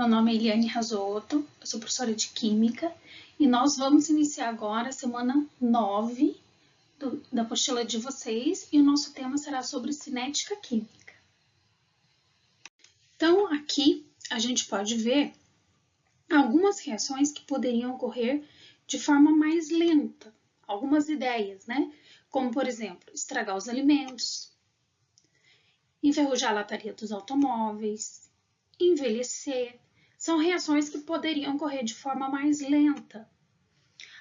Meu nome é Eliane Razotto, eu sou professora de Química e nós vamos iniciar agora a semana 9 da apostila de vocês e o nosso tema será sobre cinética química. Então, aqui a gente pode ver algumas reações que poderiam ocorrer de forma mais lenta, algumas ideias, né? Como, por exemplo, estragar os alimentos, enferrujar a lataria dos automóveis, envelhecer, são reações que poderiam ocorrer de forma mais lenta.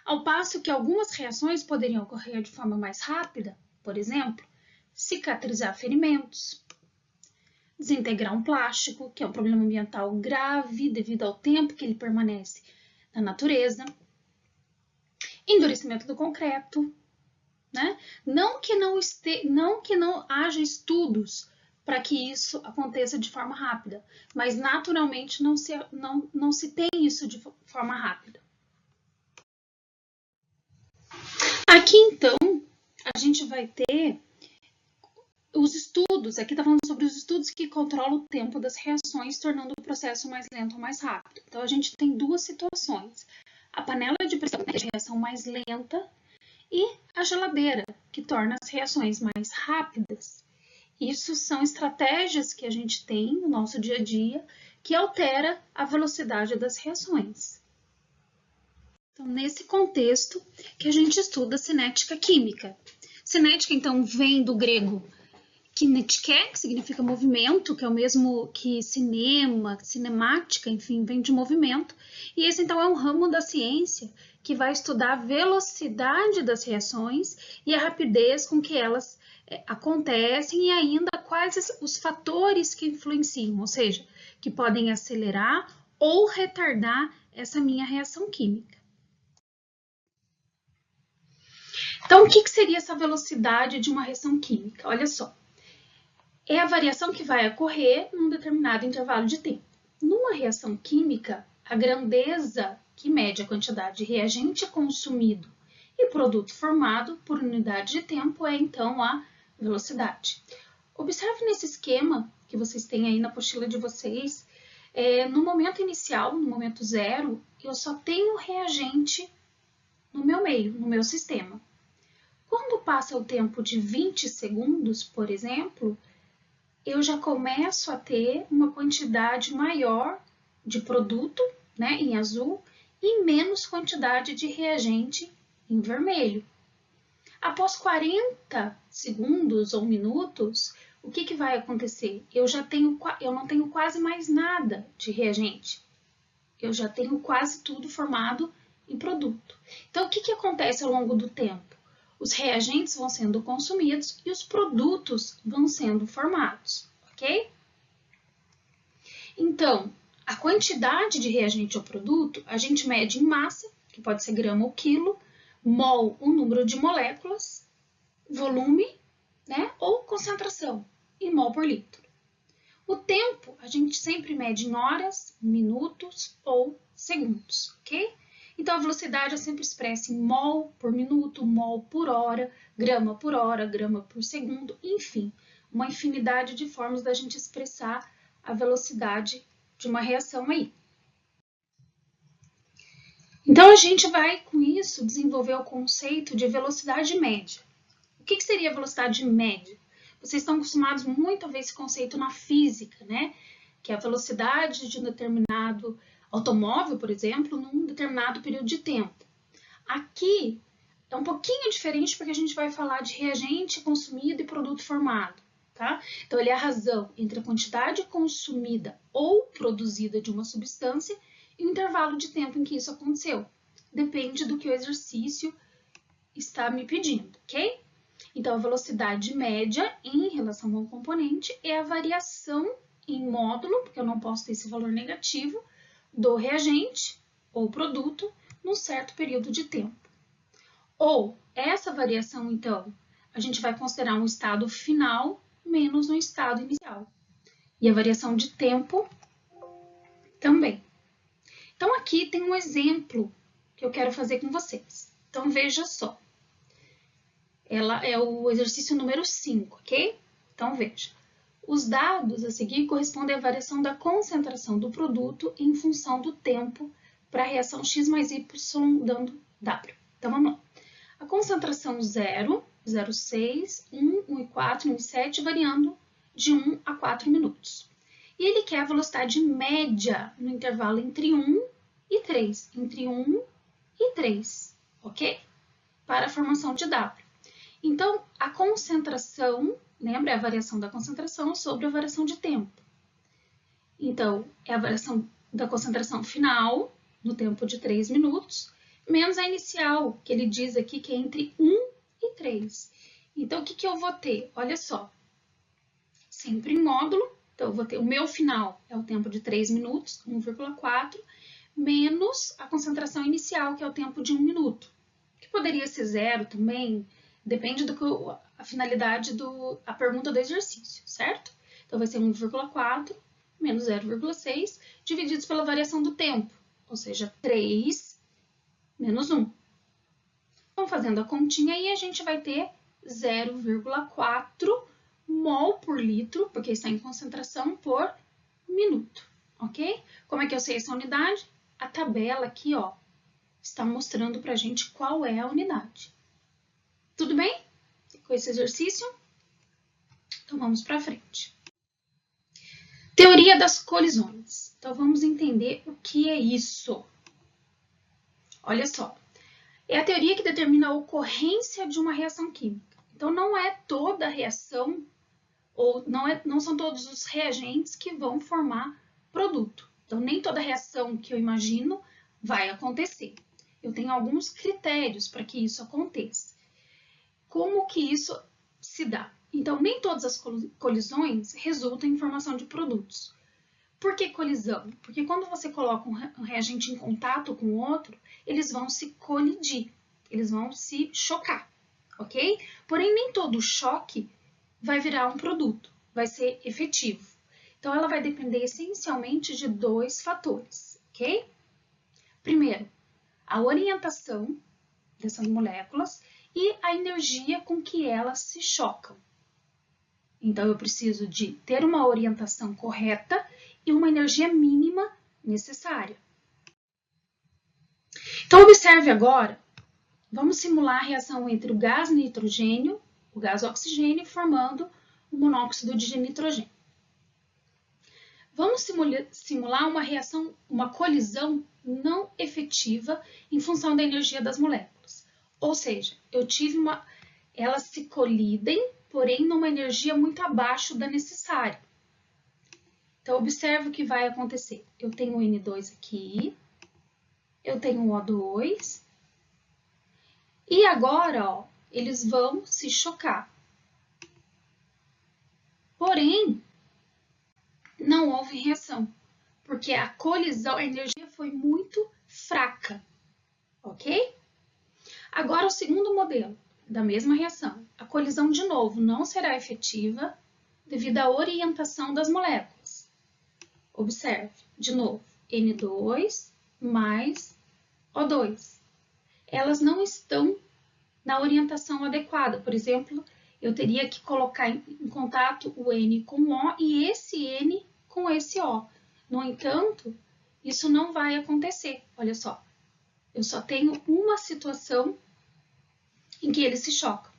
Ao passo que algumas reações poderiam ocorrer de forma mais rápida, por exemplo, cicatrizar ferimentos, desintegrar um plástico, que é um problema ambiental grave devido ao tempo que ele permanece na natureza, endurecimento do concreto, né? Não que não haja estudos para que isso aconteça de forma rápida, mas naturalmente não se tem isso de forma rápida. Aqui, então, a gente vai ter os estudos, aqui está falando sobre os estudos que controlam o tempo das reações, tornando o processo mais lento ou mais rápido. Então, a gente tem duas situações. A panela de pressão é a reação mais lenta e a geladeira, que torna as reações mais rápidas. Isso são estratégias que a gente tem no nosso dia a dia que altera a velocidade das reações. Então, nesse contexto que a gente estuda cinética química. Cinética, então, vem do grego kinetike, que significa movimento, que é o mesmo que cinema, cinemática, enfim, vem de movimento. E esse, então, é um ramo da ciência que vai estudar a velocidade das reações e a rapidez com que elas acontecem e ainda quais os fatores que influenciam, ou seja, que podem acelerar ou retardar essa minha reação química. Então, o que seria essa velocidade de uma reação química? Olha só, é a variação que vai ocorrer num determinado intervalo de tempo. Numa reação química, a grandeza que mede a quantidade de reagente consumido e produto formado por unidade de tempo é, então, a velocidade. Observe nesse esquema que vocês têm aí na apostila de vocês, no momento inicial, no momento zero, eu só tenho reagente no meu meio, no meu sistema. Quando passa o tempo de 20 segundos, por exemplo, eu já começo a ter uma quantidade maior de produto, né, em azul, e menos quantidade de reagente em vermelho. Após 40 segundos ou minutos, o que vai acontecer? Eu não tenho quase mais nada de reagente. Eu já tenho quase tudo formado em produto. Então, o que acontece ao longo do tempo? Os reagentes vão sendo consumidos e os produtos vão sendo formados, ok? Então, a quantidade de reagente ou produto, a gente mede em massa, que pode ser grama ou quilo, mol, o número de moléculas, volume, né, ou concentração, em mol por litro. O tempo, a gente sempre mede em horas, minutos ou segundos, ok? Então, a velocidade é sempre expressa em mol por minuto, mol por hora, grama por segundo, enfim, uma infinidade de formas da gente expressar a velocidade de uma reação aí. Então, a gente vai, com isso, desenvolver o conceito de velocidade média. O que seria a velocidade média? Vocês estão acostumados muito a ver esse conceito na física, né? Que é a velocidade de um determinado automóvel, por exemplo, num determinado período de tempo. Aqui é um pouquinho diferente porque a gente vai falar de reagente consumido e produto formado, tá? Então, ele é a razão entre a quantidade consumida ou produzida de uma substância e o intervalo de tempo em que isso aconteceu. Depende do que o exercício está me pedindo, ok? Então, a velocidade média em relação ao componente é a variação em módulo, porque eu não posso ter esse valor negativo, do reagente ou produto num certo período de tempo. Ou, essa variação, então, a gente vai considerar um estado final menos um estado inicial. E a variação de tempo também. Então, aqui tem um exemplo que eu quero fazer com vocês. Então, veja só. Ela é o exercício número 5, ok? Então, veja. Os dados a seguir correspondem à variação da concentração do produto em função do tempo para a reação X mais Y dando W. Então, vamos lá. A concentração 0, 0,6, 1, 1,4, 1,7, variando de 1 a 4 minutos. E ele quer a velocidade média no intervalo entre 1 e 3. Entre 1 e 3, ok? Para a formação de W. Então, a concentração, lembra, é a variação da concentração sobre a variação de tempo. Então, é a variação da concentração final, no tempo de 3 minutos, menos a inicial, que ele diz aqui que é entre 1 e 3. Então, o que eu vou ter? Olha só, sempre em módulo, então eu vou ter o meu final, é o tempo de 3 minutos, 1,4, menos a concentração inicial, que é o tempo de 1 minuto, que poderia ser 0 também, depende a finalidade da pergunta do exercício, certo? Então, vai ser 1,4 menos 0,6, divididos pela variação do tempo, ou seja, 3 menos 1. Então, fazendo a continha aí, a gente vai ter 0,4 mol por litro, porque está em concentração por minuto, ok? Como é que eu sei essa unidade? A tabela aqui, ó, está mostrando para a gente qual é a unidade. Tudo bem com esse exercício? Então, vamos para frente. Teoria das colisões. Então, vamos entender o que é isso. Olha só, é a teoria que determina a ocorrência de uma reação química. Então, não é toda reação, ou não são todos os reagentes que vão formar produto. Então, nem toda reação que eu imagino vai acontecer. Eu tenho alguns critérios para que isso aconteça. Como que isso se dá? Então, nem todas as colisões resultam em formação de produtos. Por que colisão? Porque quando você coloca um reagente em contato com o outro, eles vão se colidir, eles vão se chocar, ok? Porém, nem todo choque vai virar um produto, vai ser efetivo. Então, ela vai depender essencialmente de 2 fatores, ok? Primeiro, a orientação dessas moléculas e a energia com que elas se chocam. Então, eu preciso de ter uma orientação correta e uma energia mínima necessária. Então, observe agora, vamos simular a reação entre o gás nitrogênio, o gás oxigênio, formando o monóxido de nitrogênio. Vamos simular uma reação, uma colisão não efetiva em função da energia das moléculas. Ou seja, elas se colidem, porém numa energia muito abaixo da necessária. Então, observe o que vai acontecer. Eu tenho o N2 aqui, eu tenho o O2, e agora, ó, eles vão se chocar. Porém, não houve reação, porque a colisão, a energia foi muito fraca, ok? Agora, o segundo modelo da mesma reação. A colisão, de novo, não será efetiva devido à orientação das moléculas. Observe, de novo, N2 mais O2. Elas não estão na orientação adequada. Por exemplo, eu teria que colocar em contato o N com o O e esse N com esse O. No entanto, isso não vai acontecer. Olha só, eu só tenho uma situação em que eles se chocam.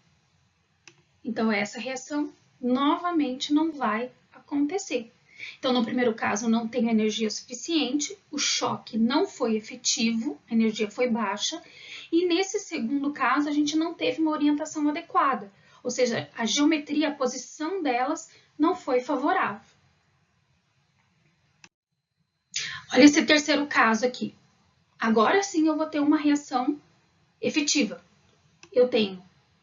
Então, essa reação novamente não vai acontecer. Então, no primeiro caso, eu não tenho energia suficiente, o choque não foi efetivo, a energia foi baixa, e nesse segundo caso, a gente não teve uma orientação adequada, ou seja, a geometria, a posição delas não foi favorável. Olha esse terceiro caso aqui. Agora sim eu vou ter uma reação efetiva. Eu tenho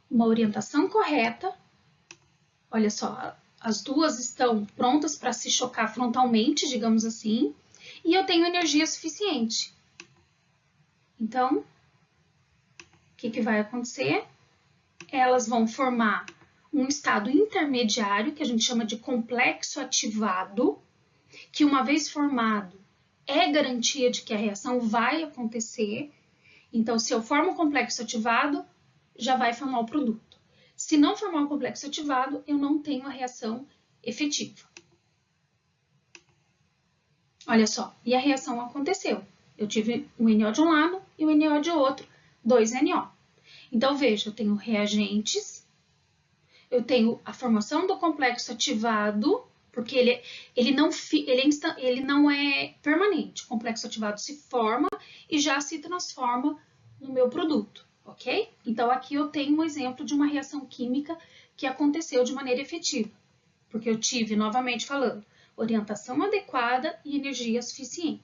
uma orientação correta, olha só, as duas estão prontas para se chocar frontalmente, digamos assim, e eu tenho energia suficiente. Então, o que vai acontecer? Elas vão formar um estado intermediário, que a gente chama de complexo ativado, que uma vez formado é garantia de que a reação vai acontecer. Então, se eu formo um complexo ativado, já vai formar o produto. Se não formar um complexo ativado, eu não tenho a reação efetiva. Olha só, e a reação aconteceu. Eu tive um NO de um lado e um NO de outro, 2 NO. Então, veja, eu tenho reagentes, eu tenho a formação do complexo ativado, porque ele não é permanente. O complexo ativado se forma e já se transforma no meu produto, ok? Então, aqui eu tenho um exemplo de uma reação química que aconteceu de maneira efetiva, porque eu tive, novamente falando, orientação adequada e energia suficiente.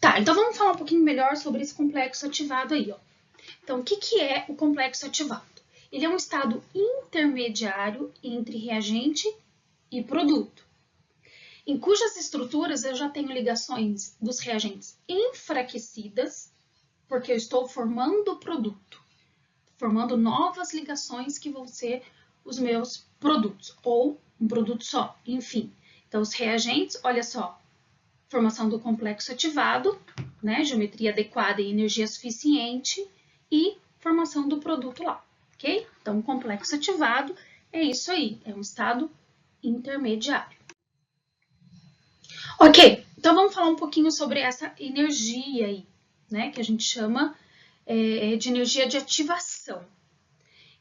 Tá, então vamos falar um pouquinho melhor sobre esse complexo ativado aí, ó. Então, o que é o complexo ativado? Ele é um estado intermediário entre reagente e produto, em cujas estruturas eu já tenho ligações dos reagentes enfraquecidas, porque eu estou formando o produto, formando novas ligações que vão ser os meus produtos, ou um produto só, enfim. Então, os reagentes, olha só, formação do complexo ativado, né, geometria adequada e energia suficiente, e formação do produto lá, ok? Então, o complexo ativado é isso aí, é um estado intermediário. Ok, então vamos falar um pouquinho sobre essa energia aí, né, que a gente chama de energia de ativação.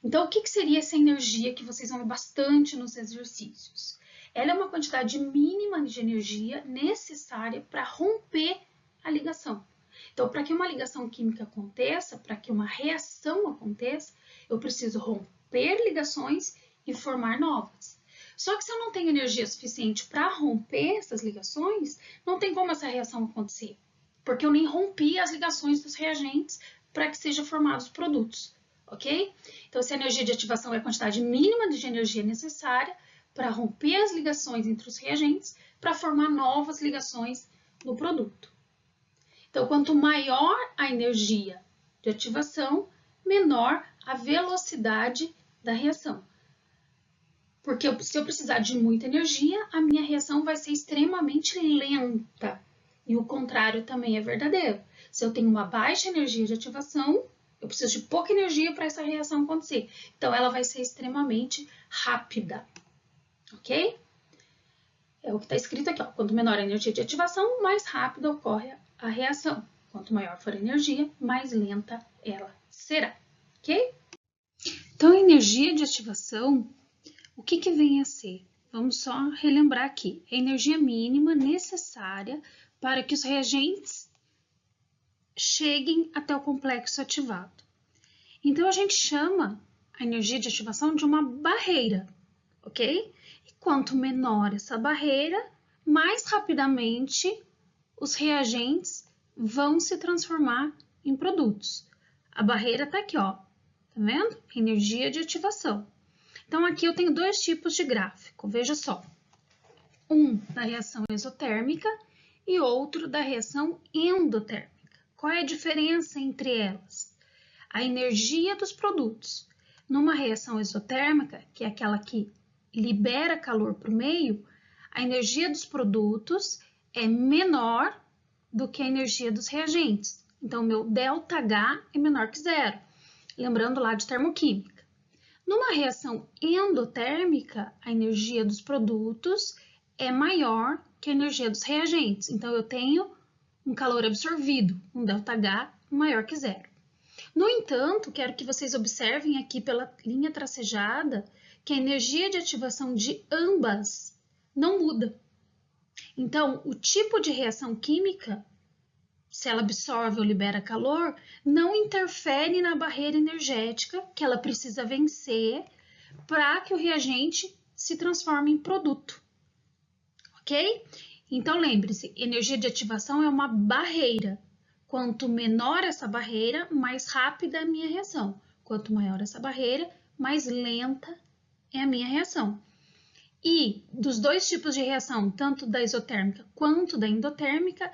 Então, o que seria essa energia que vocês vão ver bastante nos exercícios? Ela é uma quantidade mínima de energia necessária para romper a ligação. Então, para que uma ligação química aconteça, para que uma reação aconteça, eu preciso romper ligações e formar novas. Só que se eu não tenho energia suficiente para romper essas ligações, não tem como essa reação acontecer, porque eu nem rompi as ligações dos reagentes para que sejam formados produtos, ok? Então, essa energia de ativação é a quantidade mínima de energia necessária para romper as ligações entre os reagentes, para formar novas ligações no produto. Então, quanto maior a energia de ativação, menor a velocidade da reação. Porque se eu precisar de muita energia, a minha reação vai ser extremamente lenta. E o contrário também é verdadeiro. Se eu tenho uma baixa energia de ativação, eu preciso de pouca energia para essa reação acontecer. Então, ela vai ser extremamente rápida. Ok? É o que está escrito aqui, ó. Quanto menor a energia de ativação, mais rápida ocorre a reação. Quanto maior for a energia, mais lenta ela será. Ok? Então, a energia de ativação, o que vem a ser? Vamos só relembrar aqui. A energia mínima necessária para que os reagentes cheguem até o complexo ativado. Então, a gente chama a energia de ativação de uma barreira, ok? E quanto menor essa barreira, mais rapidamente os reagentes vão se transformar em produtos. A barreira está aqui, ó. Tá vendo? Energia de ativação. Então, aqui eu tenho dois tipos de gráfico, veja só. Um da reação exotérmica e outro da reação endotérmica. Qual é a diferença entre elas? A energia dos produtos. Numa reação exotérmica, que é aquela que libera calor para o meio, a energia dos produtos é menor do que a energia dos reagentes. Então, o meu ΔH é menor que zero. Lembrando lá de termoquímica. Numa reação endotérmica, a energia dos produtos é maior que a energia dos reagentes. Então, eu tenho um calor absorvido, um ΔH maior que zero. No entanto, quero que vocês observem aqui pela linha tracejada que a energia de ativação de ambas não muda. Então, o tipo de reação química, se ela absorve ou libera calor, não interfere na barreira energética que ela precisa vencer para que o reagente se transforme em produto. Ok? Então, lembre-se, energia de ativação é uma barreira. Quanto menor essa barreira, mais rápida é a minha reação. Quanto maior essa barreira, mais lenta é a minha reação. E dos dois tipos de reação, tanto da exotérmica quanto da endotérmica,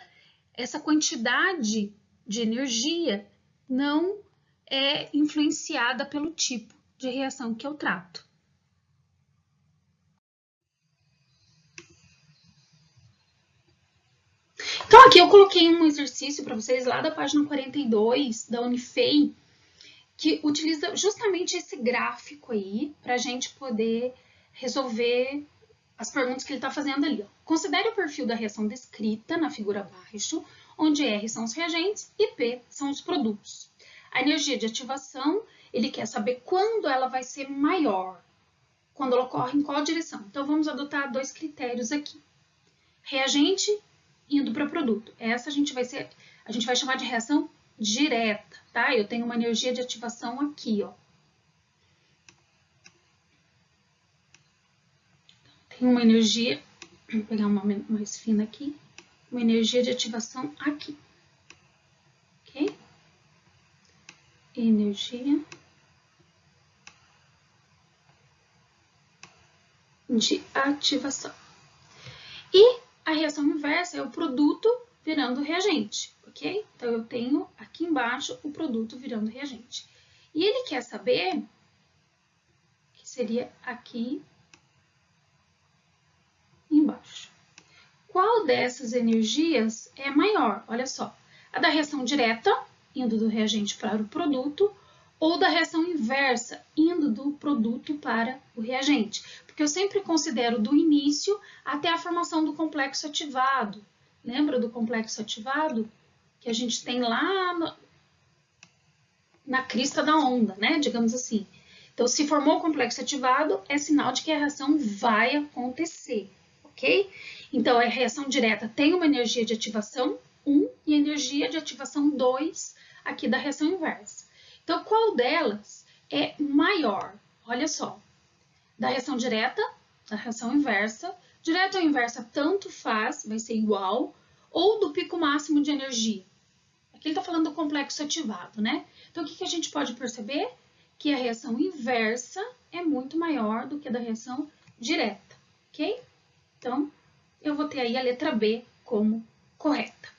essa quantidade de energia não é influenciada pelo tipo de reação que eu trato. Então, aqui eu coloquei um exercício para vocês lá da página 42 da Unifei, que utiliza justamente esse gráfico aí para a gente poder resolver as perguntas que ele está fazendo ali. Ó. Considere o perfil da reação descrita na figura abaixo, onde R são os reagentes e P são os produtos. A energia de ativação, ele quer saber quando ela vai ser maior, quando ela ocorre em qual direção. Então, vamos adotar dois critérios aqui. Reagente indo para produto. Essa a gente vai chamar de reação direta, tá? Eu tenho uma energia de ativação aqui, ó. Tem uma energia, vou pegar uma mais fina aqui, uma energia de ativação aqui, ok? Energia de ativação. E a reação inversa é o produto virando reagente, ok? Então, eu tenho aqui embaixo o produto virando reagente. E ele quer saber, que seria aqui embaixo, qual dessas energias é maior? Olha só, a da reação direta, indo do reagente para o produto, ou da reação inversa, indo do produto para o reagente. Porque eu sempre considero do início até a formação do complexo ativado. Lembra do complexo ativado? Que a gente tem lá na crista da onda, né? Digamos assim. Então, se formou o complexo ativado, é sinal de que a reação vai acontecer, ok? Então, a reação direta tem uma energia de ativação 1 e energia de ativação 2 aqui da reação inversa. Então, qual delas é maior? Olha só, da reação direta, da reação inversa. Direta ou inversa, tanto faz, vai ser igual, ou do pico máximo de energia. Aqui ele está falando do complexo ativado, né? Então, o que a gente pode perceber? Que a reação inversa é muito maior do que a da reação direta, ok? Então, eu vou ter aí a letra B como correta.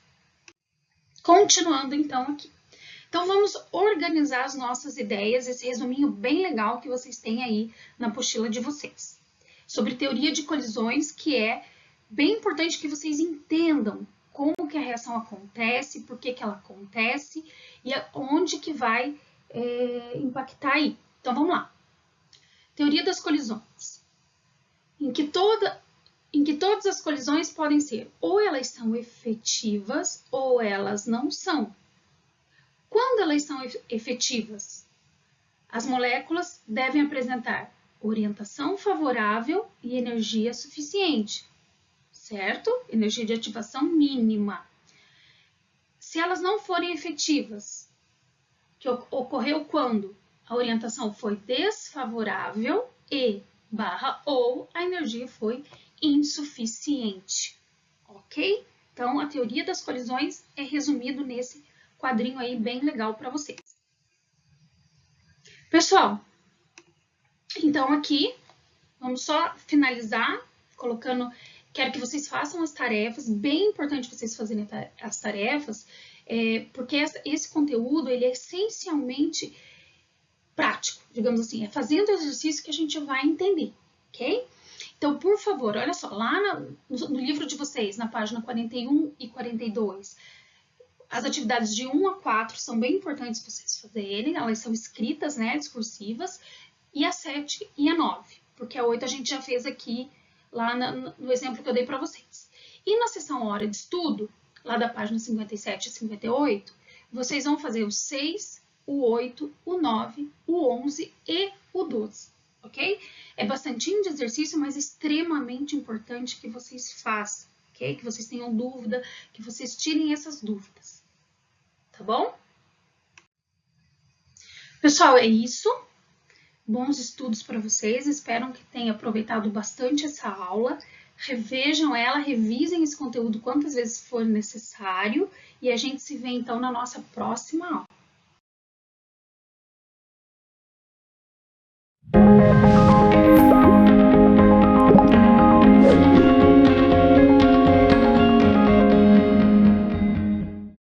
Continuando, então, aqui. Então, vamos organizar as nossas ideias, esse resuminho bem legal que vocês têm aí na apostila de vocês. Sobre teoria de colisões, que é bem importante que vocês entendam como que a reação acontece, por que que ela acontece e onde que vai impactar aí. Então, vamos lá. Teoria das colisões. Em que todas as colisões podem ser ou elas são efetivas ou elas não são. Quando elas são efetivas, as moléculas devem apresentar orientação favorável e energia suficiente, certo? Energia de ativação mínima. Se elas não forem efetivas, que ocorreu quando a orientação foi desfavorável ou a energia foi insuficiente, ok? Então, a teoria das colisões é resumido nesse quadrinho aí bem legal para vocês. Pessoal, então aqui, vamos só finalizar colocando, quero que vocês façam as tarefas, bem importante vocês fazerem as tarefas, porque esse conteúdo, ele é essencialmente prático, digamos assim, é fazendo o exercício que a gente vai entender, ok? Então, por favor, olha só, lá no livro de vocês, na página 41 e 42, as atividades de 1 a 4 são bem importantes vocês fazerem, elas são escritas, né, discursivas, e a 7 e a 9, porque a 8 a gente já fez aqui, lá no exemplo que eu dei para vocês. E na seção hora de estudo, lá da página 57 e 58, vocês vão fazer o 6, o 8, o 9, o 11 e o 12, ok? É bastante de exercício, mas extremamente importante que vocês façam, ok? Que vocês tenham dúvida, que vocês tirem essas dúvidas, tá bom? Pessoal, é isso. Bons estudos para vocês, espero que tenham aproveitado bastante essa aula. Revejam ela, revisem esse conteúdo quantas vezes for necessário e a gente se vê então na nossa próxima aula.